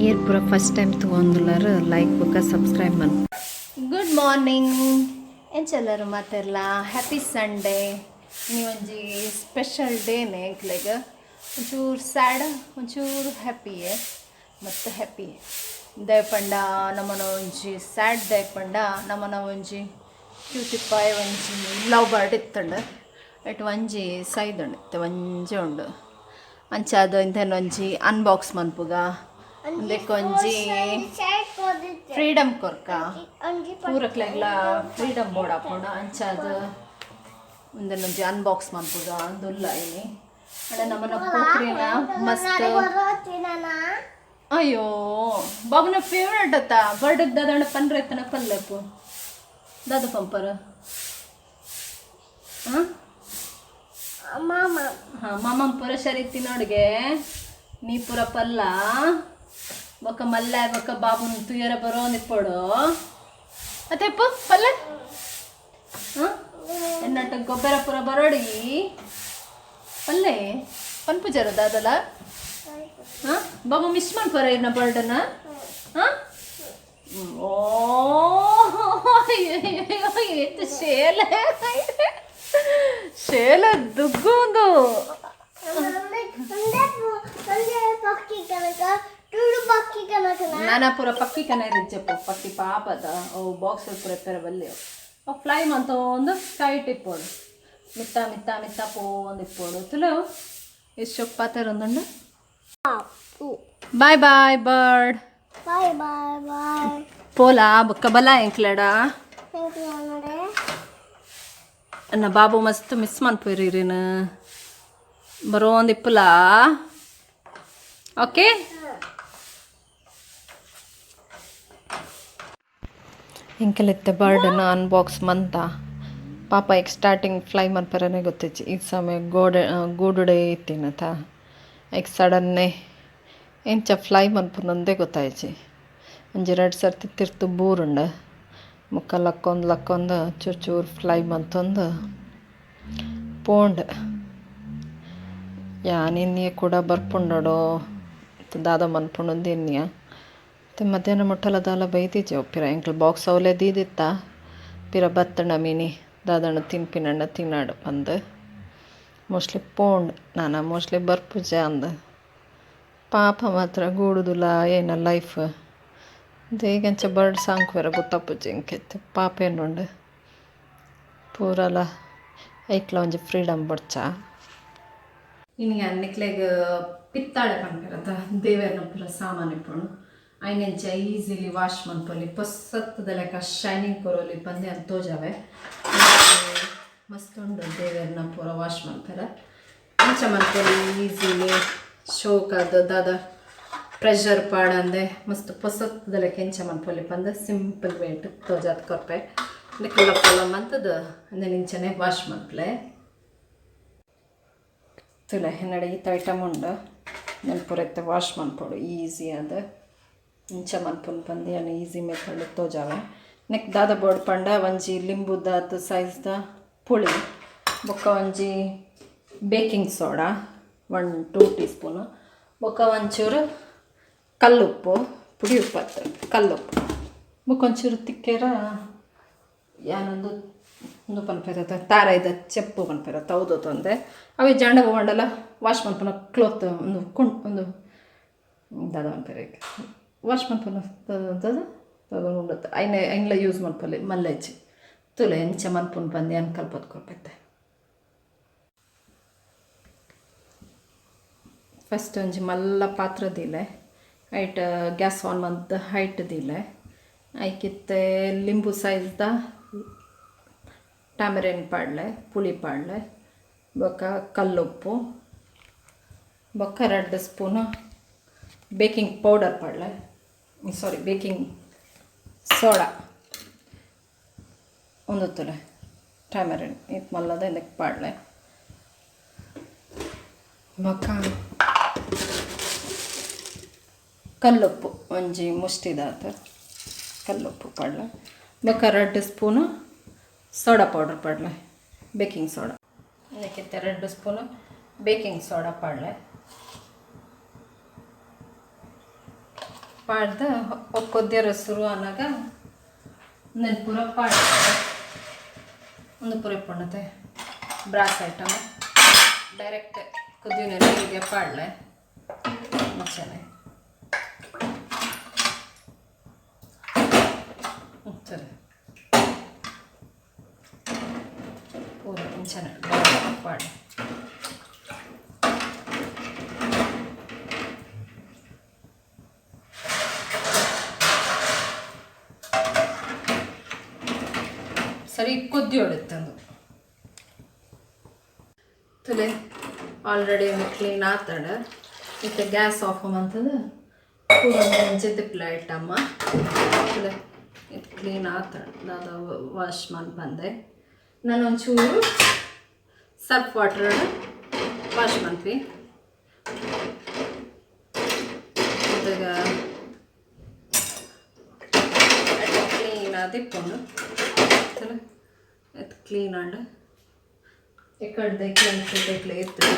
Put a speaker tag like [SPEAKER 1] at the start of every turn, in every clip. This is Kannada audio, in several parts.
[SPEAKER 1] ಏರ್ ಪೂರ ಫಸ್ಟ್ ಟೈಮ್ ತೊಗೊಂಡ್ಲಾರ ಲೈಕ್ ಬುಕ್ಕ ಸಬ್ಸ್ಕ್ರೈಬ್ ಮಾಡಿ. ಗುಡ್ ಮಾರ್ನಿಂಗ್ ಎಂಚೆಲ್ಲರು ಮಾತೆಲ್ಲ ಹ್ಯಾಪಿ ಸಂಡೇ. ನೀವೊಂಜಿ ಸ್ಪೆಷಲ್ ಡೇನೇ ಎಂಕ್ಲೆಗ ಒಂಚೂರು ಸ್ಯಾಡ್ ಒಂಚೂರು ಹ್ಯಾಪಿಯೇ ಮತ್ತು ಹ್ಯಾಪಿ ದಯಪಂಡ ನಮ್ಮನ ಒಂಜಿ ಸ್ಯಾಡ್ ದಯಪಂಡ ನಮ್ಮನ ಒಂಜಿ ಕ್ಯೂಟಿಪ್ಪಾಯ ಒಂಜಿ ಲವ್ ಬರ್ಡ್ ಇತ್ತಂಡು ಎಟ್ ಒಂಜಿ ಸೈದುಂಡು ಇತ್ತೆ ಒಂಜಿ ಉಂಡು ಅಂಚಾದ ಇಂಥೇನು ಒಂಜಿ ಅನ್ಬಾಕ್ಸ್ ಮನ್ಪುಗ ಒಂಜಿ ಫ್ರೀಡಮ್ ಕೊರ್ಕ ಪೂರಕ್ಲೆಗ್ಲ ಫ್ರೀಡಮ್ ಬೋರ್ಡ್ ಹಾಕೊಂಡು ಅಂಚಾದ ಒಂದೊಂಜಿ ಅನ್ಬಾಕ್ಸ್ ಮನ್ಪುಗ ದುಲ್ಲ ಇನಿ ಅಣ್ಣ ನಮ್ಮನ ಪೋಕ್ರಿನ ಮಸ್ತ್. ಅಯ್ಯೋ ಬಾಬುನ ಫೇವ್ರೇಟ್ ಅತ್ತ ಬರ್ಡ್ ದಾದಣ್ಣ ಪನ್ರೆ ಎತ್ತನ ಪಲ್ಲೆಪ್ಪು ದಾದ ಪಂಪರ ಹಾಂ ಮಾಮ ಪುರ ಶರೀತಿ ನೋಡಿಗೆ ನೀ ಪುರ ಪಲ್ಲ ಬೊಕ್ಕ ಮಲ್ಲ ಬೊಕ್ಕ ಬಾಬುನ ತುಯರ ಬರೋ ನಿಪ್ಪೋಡು ಅತೆಪ್ಪ ಪಲ್ಲ ಹಾಂ ಎನ್ನಟ್ಟ ಗೊಬ್ಬರ ಪುರ ಬರೋಡಿ ಪಲ್ಲೆ ಪನ್ಪುಜರ ದಾದಲ ಹಾಂ ಬಾಬು ಮಿಸ್ ಮಾಡ್ಪರ ಇನ್ನ ಬರ್ಡನ್ನ ಹಾಂ ಓ ಎತ್ತು ಶೇಲೆ ಶೇಲ ದುಗ್ಗುಂದು ನಾನಾ ಪೂರ ಪಕ್ಕಿ ಕನ ಇರಿಜ್ಜಪ್ಪ ಪಕ್ಕಿ ಪಾಪದ ಅವು ಬಾಕ್ಸ್ ಪೂರ ಎಪ್ಪರ ಬಲ್ಲಿ ಅವು ಫ್ಲೈ ಮಂತ ಒಂದು ಕೈಟ್ ಇಪ್ಪೋಡು ಮಿತ್ತ ಮಿತ್ತ ಮಿತ್ತ ಪೋಂದು ಇಪ್ಪೋಡು ತುಲು ಎಷ್ಟು ಚೊಕ್ ಪಾತರೊಂದುಂಡು. ಬಾಯ್ ಬಾಯ್ ಬರ್ಡ್ ಪೋಲಾ ಬೊಕ್ಕ ಬಲ ಎಂಕ್ಲಡ ಅನ್ನ ಬಾಬು ಮಸ್ತ್ ಮಿಸ್ ಮನ್ಪುರಿರಿನ ಬರೋಂದು ಇಪ್ಪುಲ ಓಕೆ. ಇಂಕಲಿತ್ತೆ ಬರ್ಡನ್ನು ಅನ್ಬಾಕ್ಸ್ ಮಂತ ಪಾಪ ಈಗ ಸ್ಟಾರ್ಟಿಂಗ್ ಫ್ಲೈ ಮನ್ಪರನೇ ಗೊತ್ತಿಚ್ಚಿ ಈ ಸಮಯ ಗೂಡುಡೆ ಇತ್ತಿನತ ಈಗ ಸಡನ್ನೇ ಎಂಚ ಫ್ಲೈ ಮನ್ಪುನೊಂದೇ ಗೊತ್ತಾಯ್ಚಿ ಒಂಜಿ 2 ಸರ್ತಿ ತಿರ್ತು ಬೂರುಂಡು ಮುಕ್ಕ ಲಕ್ಕೊಂದು ಚೂರು ಚೂರು ಫ್ಲೈ ಮಂತೊಂದು ಪೋಂಡ್ ಯಾನಿನ್ನಿಯ ಕೂಡ ಬರ್ಪುಂಡೋ ದಾದ ಮನ್ಪುಂಡು ಇನ್ನಿಯ ಮಧ್ಯಾಹ್ನ ಮುಟ್ಟಲ ದಾಲ ಬೈದಿಜ್ಜೆ ಒಪ್ಪಿರ ಎಂಕ್ಲು ಬಾಕ್ಸ್ ಅವಲೇ ದೀದಿತ್ತ ಪಿರ ಬತ್ತಣ್ಣ ಮೀನಿ ದಾದಣ್ಣ ತಿನ್ಪಿನಣ್ಣ ತಿನ್ನಾಡು ಬಂದು ಮೋಸ್ಟ್ಲಿ ಪೋಂಡ್ ನಾನು ಮೋಸ್ಟ್ಲಿ ಬರ್ಪುಜ ಅಂದ ಪಾಪ ಮಾತ್ರ ಗೂಡುದಿಲ್ಲ ಏನ ಲೈಫ್ ದೇಗಂಚ ಬರ್ಡ್ ಸಾಂಗ್ ಬೇರೆ ಗೊತ್ತಪ್ಪುಜಿ ಇಂಕೆತ್ತು ಪಾಪ ಏನುಂಡು ಪೂರಲ ಐಕ್ಲ ಒಂಜಿ ಫ್ರೀಡಮ್ ಬಡ್ಚ ಇನ್ನು ಅನ್ನಿಕ್ಲೆಗ್ ಪಿತ್ತಾಳೆ ಪನ್ಪಿರತ್ತ ದೇವೇರ್ನ ಪೂರ ಸಾಮಾನು ಇಪ್ಪುಂಡು ಐನೆಂಚ ಈಸಿಲಿ ವಾಶ್ ಮನ್ಪೊಲಿ ಪೊಸತ್ತದ ಲೆಕ್ಕ ಶೈನಿಂಗ್ ಕೊರೋಲಿ ಬಂದೆ ಅಂತ ತೋಜಾವೆ ಮಸ್ತ್ ಉಂಡು ದೇವೇರ್ನ ಪೂರ ವಾಶ್ ಮನ್ಪೆರ ಅಂಚ ಮನ್ಪೊಲಿ ಈಸಿಲಿ ಶೋಕಾದ ದಾದ ಪ್ರೆಷರ್ ಪಾಡಂದೆ ಮಸ್ತ್ ಪೊಸತ್ತದ ಲೆಕ್ಕ ಎಂಚ ಮನ್ಪೊಲಿ ಬಂದು ಸಿಂಪಲ್ ವೇಟ್ ತೋಜಾದ ಕೊರ್ಪೆ ಅದಕ್ಕೆಲ್ಲ ಪೊಲಮ್ ಅಂತದ್ದು ಅಂದೆ ನಿಂಚನೆ ವಾಶ್ ಮನ್ಪಲೆ ತುಲೆ ಹಿನ್ನಡೆ ಈತ ಐಟಮ್ ಉಂಡು ನಾನು ಪೂರ ಎತ್ತೆ ವಾಶ್ ಮನ್ಪೊಡು ಈಸಿ ಅದ ಇಂಚ ಮನ್ಪುನ್ ಬಂದು ಅನ್ನ ಈಸಿ ಮೆಥಡ್ ತೋಜಾವೆ ನೆಕ್ ದಾದ ಬೋರ್ಡ್ ಪಂಡ ಒಂಜಿ ಲಿಂಬುದಾದ ಸೈಜ್ದ ಪುಳಿ ಬೊಕ್ಕ ಒಂಜಿ ಬೇಕಿಂಗ್ ಸೋಡಾ 1-2 ಟೀಸ್ಪೂನು ಬೊಕ್ಕ ಒಂಚೂರು ಕಲ್ಲುಪ್ಪು ಪುಡಿ ಉಪ್ಪತ್ತು ಕಲ್ಲುಪ್ಪು ಬೊಕ್ಕ ಒಂಚೂರು ತಿಕ್ಕೇರ ಯಾನೊಂದು ಒಂದು ಪನ್ಪಿರತ್ತೆ ತಾರ ಇದ್ದ ಚೆಪ್ಪು ಪನ್ಪಿರತ್ತೆ ಹೌದು ತೊಂದರೆ ಅವು ಜಂಡ ಹೋಗೊಂಡಲ್ಲ ವಾಶ್ ಮನ್ಪುನ ಕ್ಲೋತ್ ಒಂದು ದಾದ ಪನ್ಪಿರಕ್ಕೆ ವಾಶ್ ಮನ್ಪುನ ಉಂಡತ್ತೆ ಐನ್ಲ ಯೂಸ್ ಮನ್ಪಲ್ಲಿ ಮಲ್ಲೆಚ್ಚಿ ತುಲೆ ಎಂಚ ಮನ್ಪುನ್ ಬಂದು ಏನು ಕಲ್ಪದ ಕೊರ್ಪೈತೆ. ಫಸ್ಟ್ ಒಂಜಿ ಮಲ್ಲ ಪಾತ್ರ ದೀಲೆ ಐಟ್ ಗ್ಯಾಸ್ ಆನ್ ಮಂತ್ ಹೈಟ್ ದೀಲೆ ಐಕಿತ್ತೆ ಲಿಂಬು ಸೈಜ್ದ ಟ್ಯಾಮರಿನ್ ಪಾಡ್ಲೆ ಪುಳಿ ಪಾಡ್ಲೆ ಬೊಕ್ಕ ಕಲ್ಲುಪ್ಪು ಬೊಕ್ಕ 2 ಸ್ಪೂನು ಬೇಕಿಂಗ್ ಪೌಡರ್ ಪಾಡ್ಲೆ ಬೇಕಿಂಗ್ ಸೋಡಾ ಒಂದು ತುಲೆ ಟ್ಯಾಮರಿನ್ ಇದು ಮಲ್ಲದ ಇದಕ್ಕೆ ಪಾಡ್ಲೆ ಬೊಕ್ಕ ಕಲ್ಲುಪ್ಪು ಒಂಜಿ ಮುಷ್ಟಿದಾತ ಕಲ್ಲುಪ್ಪು ಪಾಡ್ಲೆ ಬೊಕ್ಕ 2 ಸ್ಪೂನು ಸೋಡಾ ಪೌಡರ್ ಪಾಡ್ಲೆ ಬೇಕಿಂಗ್ ಸೋಡಾ ಇದಕ್ಕೆ 2 ಸ್ಪೂನು ಬೇಕಿಂಗ್ ಸೋಡಾ ಪಾಡ್ಲೆ पाड्द कोद्दियर शुरू आनाग నేను पूरा पाड ಒಂದು ಪೂರ ಪಣ್ಣತೆ ಬ್ರಾಸ್ ಐಟಮ್ ಡೈರೆಕ್ಟ್ ಕುದಿಯೋ ನೀರಿಗೆ ಪಾಡ್ಲೆ ಮಚ್ಚನೆ ಸರಿ ಪೂರ ಇಂಚನೆ ಪಾಡ್ ಸರಿ ಕುದ್ದಿ ಹೊಡುತ್ತಂದು ತುಲೆ ಆಲ್ರೆಡಿ ಕ್ಲೀನ್ ಆತಡ ಮತ್ತೆ ಗ್ಯಾಸ್ ಆಫ್ ಅಂತಂದು ಕೂಡ ಜೆದಿಪ್ಲ ಇಟ್ಟಮ್ಮ ತುಲೆ ಇದು ಕ್ಲೀನ್ ಆತಡ ಅದು ವಾಶ್ ಮಾಡಿ ಬಂದೆ ನಾನು ಒಂಚೂರು ಸರ್ಫ್ ವಾಟರ್ ವಾಶ್ ಮಾಡ್ತಿ ಈಗ ಕ್ಲೀನ್ ಆದಿಪ್ಕೊಂಡು ತುಲೆ ಇದು ಕ್ಲೀನ್ ಆಂಡ್ इकड़े क्लीन इतने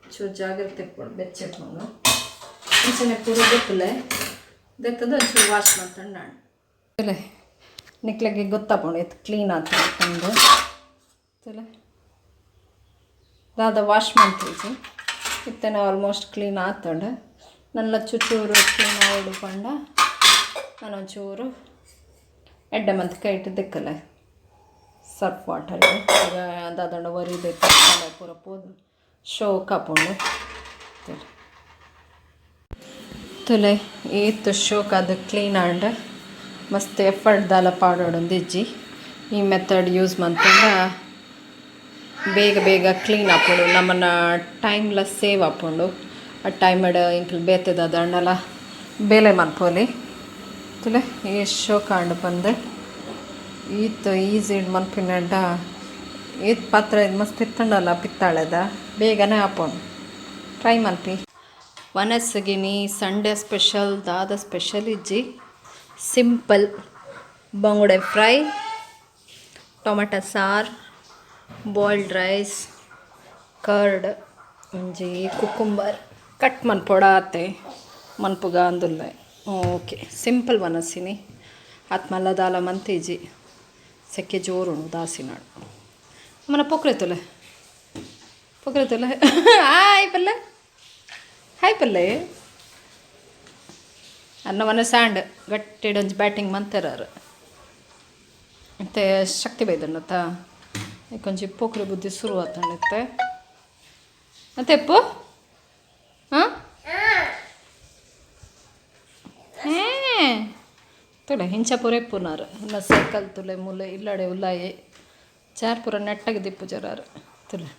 [SPEAKER 1] चू जाग्रते बेच्चिट्ಕೊಂಡು इंचने पूरा दिप्ले दिक्तद चू वाश ಮಾಡ್ತಂಡ ತಲೆ ನಿಕ್ಲೆಗೆ ಗೊತ್ತಾಪೋಣ ಇದು ಕ್ಲೀನ್ ಆತ ತಂದು ತಲೆ ದಾದ ವಾಶ್ ಮಾಡ್ತೀವಿ ಇತ್ತನೆ ಆಲ್ಮೋಸ್ಟ್ ಕ್ಲೀನ್ ಆತಂಡ ನನ್ನ ಚೂಚೂರು ಕ್ಲೀನ್ ಆಡ್ಕೊಂಡ ನಾನು ಒಂಚೂರು ಎಡ್ಡೆ ಮಂತ್ ಕೈ ಇಟ್ಟು ದಿಕ್ಕಲೆ ಸರ್ಫ್ ವಾಟರ್ ಈಗ ದಾದಂಡ ಒರಿದೈತೆ ಪೂರ ಪೋದು ಶೋ ಕಾಪುಂಡು ತುಲೆ ಈತು ಶೋಕ್ ಅದು ಕ್ಲೀನ್ ಆಂಡ್ ಮಸ್ತ್ ಎಫರ್ಟ್ ದಾಲ ಪಾಡೋಡೊಂದು ಇಜ್ಜಿ ಈ ಮೆಥಡ್ ಯೂಸ್ ಮಾಡ್ಕೊಂಡ ಬೇಗ ಬೇಗ ಕ್ಲೀನ್ ಹಾಕೊಂಡು ನಮ್ಮನ್ನ ಟೈಮ್ಲ ಸೇವ್ ಹಾಕೊಂಡು ಆ ಟೈಮಡ್ ಇಂಕ್ಲು ಬೇತದ ದಂಡಲ ಬೇಲೆ ಮನ್ಪೋಲಿ ತುಲೆ ಈ ಶೋ ಕಾಂಡು ಬಂದು ಈತು ಈಸಿ ಮನ್ಪಿನಡ್ಡ ಈತ್ ಪಾತ್ರ ಇದು ಮಸ್ತ್ ಇತ್ತಂಡಲ್ಲ ಪಿತ್ತಾಳೆದ ಬೇಗನೆ ಹಾಪೋಣ ಟ್ರೈ ಮನ್ಪಿ ವನಸ್ಗಿನಿ ಸಂಡೇ ಸ್ಪೆಷಲ್ ದಾದ ಸ್ಪೆಷಲ್ ಇಜ್ಜಿ ಸಿಂಪಲ್ ಬಂಗುಡೆ ಫ್ರೈ ಟೊಮೆಟೊ ಸಾರು ಬಾಯ್ಲ್ಡ್ ರೈಸ್ ಕರ್ಡ್ ಒಂಜಿ ಕುಕುಂಬರ್ ಕಟ್ ಮನ್ಪೊಡ ಆತೆ ಮನ್ಪುಗ ಅಂದುಲ್ಲೆ ಓಕೆ ಸಿಂಪಲ್ ವನಸ್ಸಿನಿ ಆತ್ಮಲ್ಲ ದಾಲ ಮಂತೀಜಿ ಸೆಕ್ಕೆ ಜೋರುಣು ದಾಸಿನಾಡು ಮನ ಪೊಕ್ರೆತುಲೆ ಹಾಯ್ ಪಲ್ಲೆ ಅನ್ನವನ್ನ ಸ್ಯಾಂಡ್ ಗಟ್ಟಿಡೊಂಜಿ ಬ್ಯಾಟಿಂಗ್ ಮಂತರಾರು ಮತ್ತೆ ಶಕ್ತಿ ಬೈದಣ್ಣತ್ತ ಕೊಂಚ ಪೋಕ್ರೆ ಬುದ್ಧಿ ಶುರು ಆತಣ್ಣತ್ತೆ ಮತ್ತೆ ಎಪ್ಪು ಹಾಂ ತುಳೆ ಹಿಂಚ ಪೂರ ಎಪ್ಪುನಾರು ಇನ್ನು ಸೈಕಲ್ ತುಳೆ ಮುಲೆ ಇಲ್ಲಡೆ ಉಲ್ಲಾಯೆ ಚಾರ್ ಪೂರ ನೆಟ್ಟಾಗಿ ದಿಪ್ಪು ಜರಾರು ತುಳೆ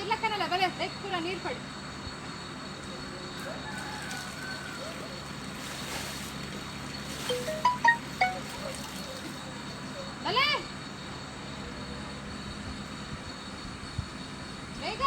[SPEAKER 1] ಇಲ್ಲ ಕಣಲ್ಲ ಬಲೆ ಪೂರ ನೀರು ಪಡಿ ಬಲೆ ಬೇಗ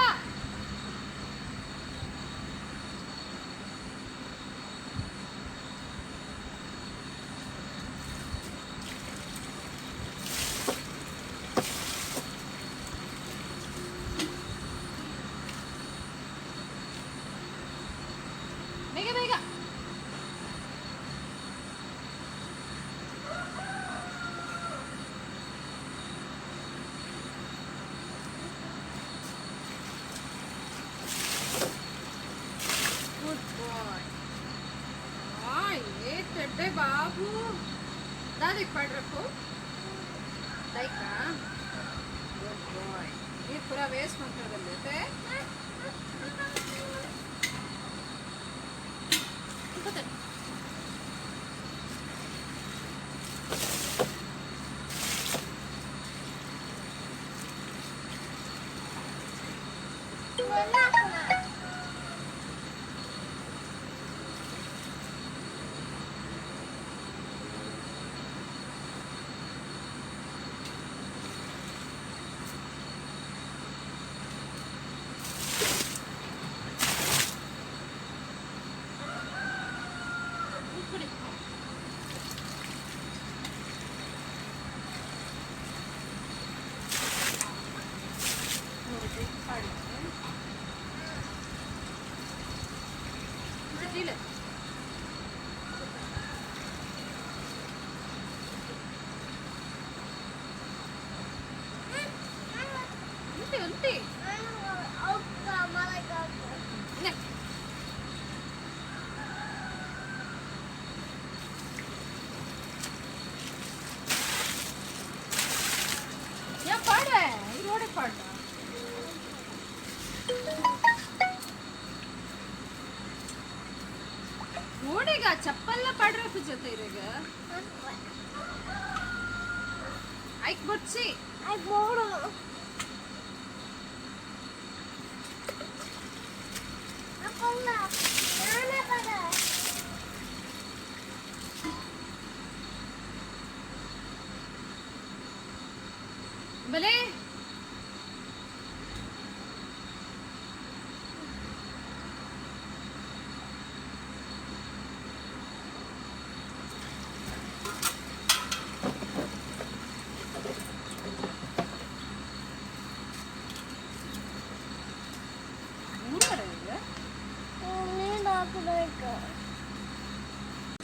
[SPEAKER 1] चड्डे बाबू दादी पड़ रखो लाइका गुड बॉय ये पूरा वेस्ट मत कर देते ओढेगा चप्पल पाड रे पुजते इरेग ऐक बच्ची ऐक बोडो अकोला नाना पड भले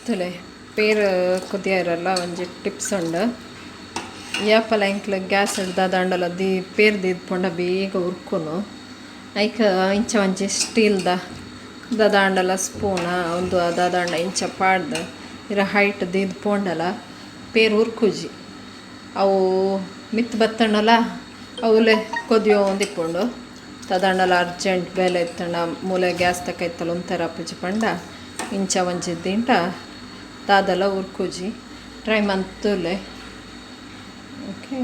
[SPEAKER 1] ತುಲೆ ಪೇರು ಕುದಿಯ ಇರಲ್ಲ ಒಂಜಿ ಟಿಪ್ಸ್ ಉಂಡು ಯಾಪಲ ಇಂಕ್ಲ ಗ್ಯಾಸ್ ದಾದಾಂಡಲ ದಿ ಪೇರು ದಿದ್ಪೊಂಡ ಬೇಗ ಉರ್ಕೊನು ಐಕ ಇಂಚ ಒಂಜಿ ಸ್ಟೀಲ್ದ ದಾದಾಂಡಲ ಸ್ಪೂನ ಒಂದು ದಾದಾಂಡ ಇಂಚ ಪಾಡ್ದು ಇರ ಹೈಟ್ ದಿದ್ಪೊಂಡಲ ಪೇರು ಉರ್ಕುಜಿ ಅವು ಮಿತ್ ಬತ್ತಣ್ಣಲ ಅವಲೆ ಕೊದಿಯೋ ಒಂದಿಪ್ಪುಂಡು ದಾದಾಂಡಲ ಅರ್ಜೆಂಟ್ ಬೇಲೆ ಇತ್ತಂಡ ಮೂಲೆ ಗ್ಯಾಸ್ ತಕ ಇತ್ತಲ್ಲ ಒಂಥರ ಪುಜಿ ಪಂಡ ಇಂಚ ಒಂಜಿದ್ದಿಂಟ ದಾದಲ ಉರ್ಕುಜಿ ಟ್ರೈ ಮಂತುಲೆ ಓಕೆ